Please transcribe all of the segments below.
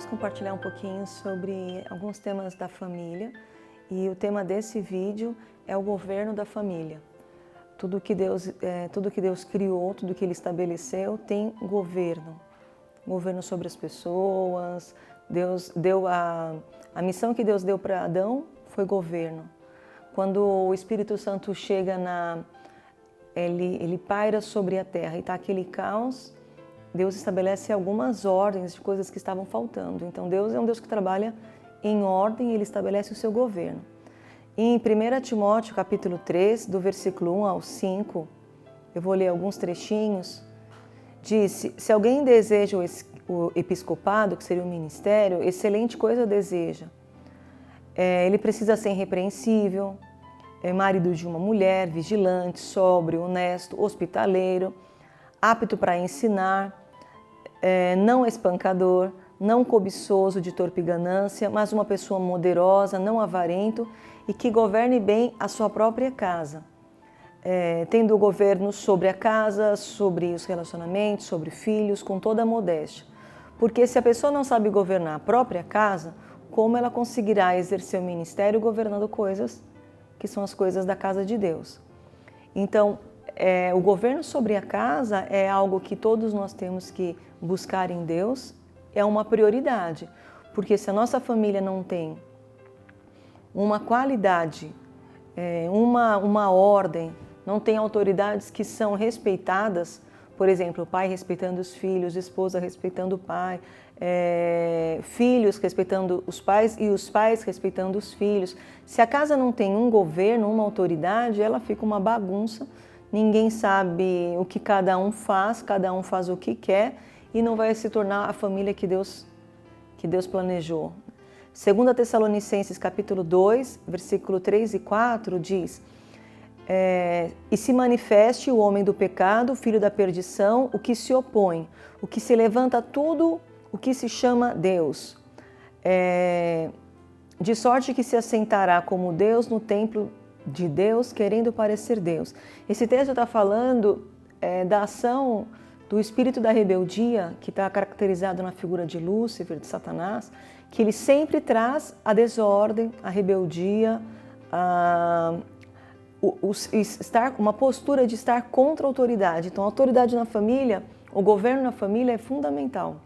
vamos compartilhar um pouquinho sobre alguns temas da família, e o tema desse vídeo é o governo da família. Tudo que Deus criou, tudo que Ele estabeleceu tem governo. Governo sobre as pessoas. Deus deu a missão que Deus deu para Adão foi governo. Quando o Espírito Santo chega ele paira sobre a terra e está aquele caos, Deus estabelece algumas ordens de coisas que estavam faltando. Então Deus é um Deus que trabalha em ordem, Ele estabelece o seu governo. Em 1 Timóteo capítulo 3, do versículo 1 ao 5, eu vou ler alguns trechinhos, diz: se alguém deseja o episcopado, que seria o ministério, excelente coisa deseja. Ele precisa ser irrepreensível, marido de uma mulher, vigilante, sóbrio, honesto, hospitaleiro, apto para ensinar, não espancador, não cobiçoso de torpe ganância, mas uma pessoa moderosa, não avarento e que governe bem a sua própria casa, tendo o governo sobre a casa, sobre os relacionamentos, sobre filhos, com toda a modéstia. Porque se a pessoa não sabe governar a própria casa, como ela conseguirá exercer o ministério governando coisas que são as coisas da casa de Deus? Então, o governo sobre a casa é algo que todos nós temos que buscar em Deus, é uma prioridade, porque se a nossa família não tem uma qualidade, uma ordem, não tem autoridades que são respeitadas, por exemplo, o pai respeitando os filhos, a esposa respeitando o pai, filhos respeitando os pais e os pais respeitando os filhos. Se a casa não tem um governo, uma autoridade, ela fica uma bagunça. Ninguém sabe o que cada um faz o que quer e não vai se tornar a família que Deus planejou. 2 Tessalonicenses capítulo 2, versículo 3 e 4 diz: e se manifeste o homem do pecado, filho da perdição, o que se opõe, o que se levanta tudo o que se chama Deus, de sorte que se assentará como Deus no templo de Deus, querendo parecer Deus. Esse texto está falando da ação do espírito da rebeldia, que está caracterizado na figura de Lúcifer, de Satanás, que ele sempre traz a desordem, a rebeldia, uma postura de estar contra a autoridade. Então, a autoridade na família, o governo na família é fundamental.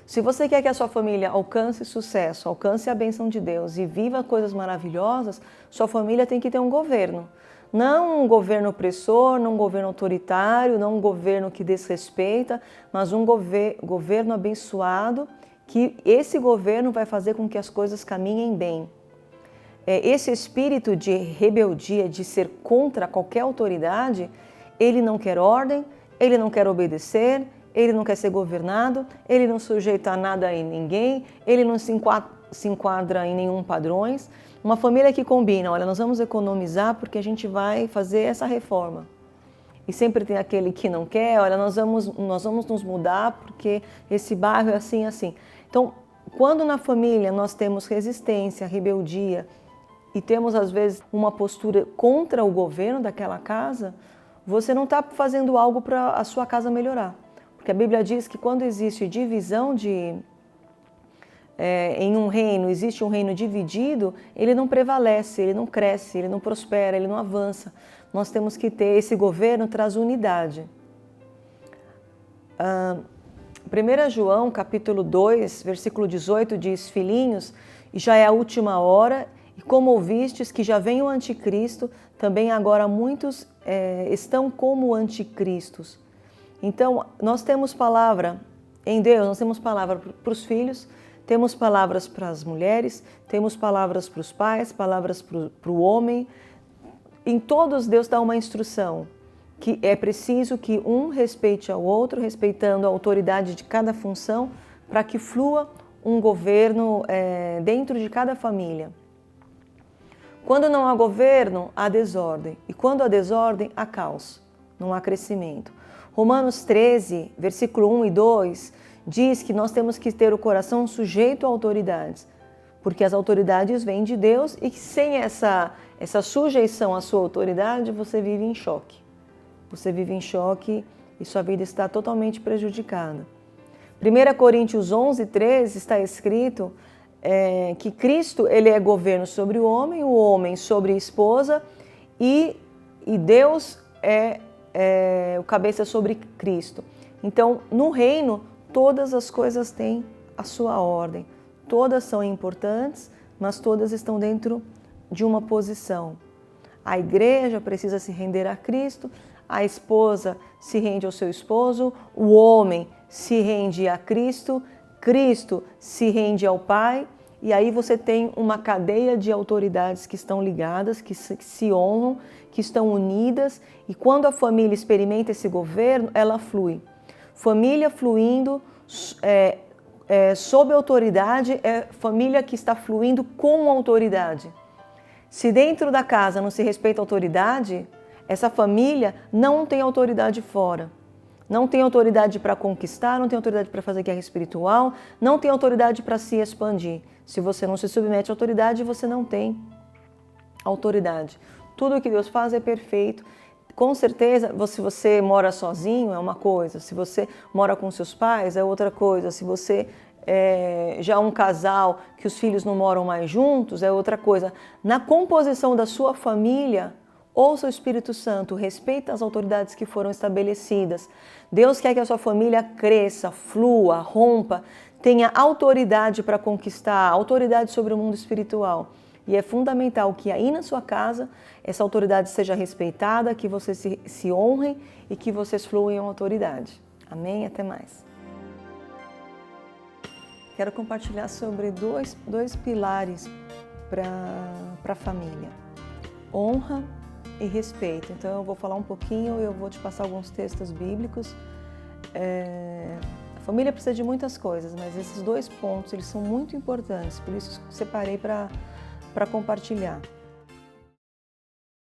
Se você quer que a sua família alcance sucesso, alcance a bênção de Deus e viva coisas maravilhosas, sua família tem que ter um governo. Não um governo opressor, não um governo autoritário, não um governo que desrespeita, mas um governo abençoado, que esse governo vai fazer com que as coisas caminhem bem. Esse espírito de rebeldia, de ser contra qualquer autoridade, ele não quer ordem, ele não quer obedecer, ele não quer ser governado, ele não sujeita a nada em ninguém, ele não se enquadra em nenhum padrões. Uma família que combina: olha, nós vamos economizar porque a gente vai fazer essa reforma. E sempre tem aquele que não quer: olha, nós vamos nos mudar porque esse bairro é assim, assim. Então, quando na família nós temos resistência, rebeldia e temos às vezes uma postura contra o governo daquela casa, você não está fazendo algo para a sua casa melhorar. Porque a Bíblia diz que quando existe divisão em um reino, existe um reino dividido, ele não prevalece, ele não cresce, ele não prospera, ele não avança. Nós temos que ter esse governo, traz unidade. 1 João capítulo 2, versículo 18 diz: filhinhos, já é a última hora, e como ouvistes que já vem o anticristo, também agora muitos estão como anticristos. Então, nós temos palavra em Deus, nós temos palavra para os filhos, temos palavras para as mulheres, temos palavras para os pais, palavras para o homem. Em todos Deus dá uma instrução, que é preciso que um respeite ao outro, respeitando a autoridade de cada função, para que flua um governo dentro de cada família. Quando não há governo, há desordem. E quando há desordem, há caos, não há crescimento. Romanos 13, versículo 1 e 2, diz que nós temos que ter o coração sujeito a autoridades, porque as autoridades vêm de Deus e que sem essa sujeição à sua autoridade, você vive em choque. Você vive em choque e sua vida está totalmente prejudicada. 1 Coríntios 11, 13 está escrito que Cristo ele é governo sobre o homem sobre a esposa e Deus é o cabeça sobre Cristo. Então, no reino, todas as coisas têm a sua ordem. Todas são importantes, mas todas estão dentro de uma posição. A igreja precisa se render a Cristo, a esposa se rende ao seu esposo, o homem se rende a Cristo, Cristo se rende ao Pai, e aí você tem uma cadeia de autoridades que estão ligadas, que se honram, que estão unidas, e quando a família experimenta esse governo, ela flui. Família fluindo sob autoridade é família que está fluindo com autoridade. Se dentro da casa não se respeita a autoridade, essa família não tem autoridade fora. Não tem autoridade para conquistar, não tem autoridade para fazer guerra espiritual, não tem autoridade para se expandir. Se você não se submete à autoridade, você não tem autoridade. Tudo que Deus faz é perfeito. Com certeza, se você mora sozinho é uma coisa, se você mora com seus pais é outra coisa, se você já é um casal que os filhos não moram mais juntos é outra coisa. Na composição da sua família, ouça o Espírito Santo, respeita as autoridades que foram estabelecidas. Deus quer que a sua família cresça, flua, rompa, tenha autoridade para conquistar, autoridade sobre o mundo espiritual. E é fundamental que aí na sua casa essa autoridade seja respeitada, que vocês se honrem e que vocês fluam em autoridade. Amém? Até mais. Quero compartilhar sobre dois pilares para a família. Honra e respeito. Então eu vou falar um pouquinho e eu vou te passar alguns textos bíblicos. A família precisa de muitas coisas, mas esses dois pontos eles são muito importantes, por isso separei para compartilhar.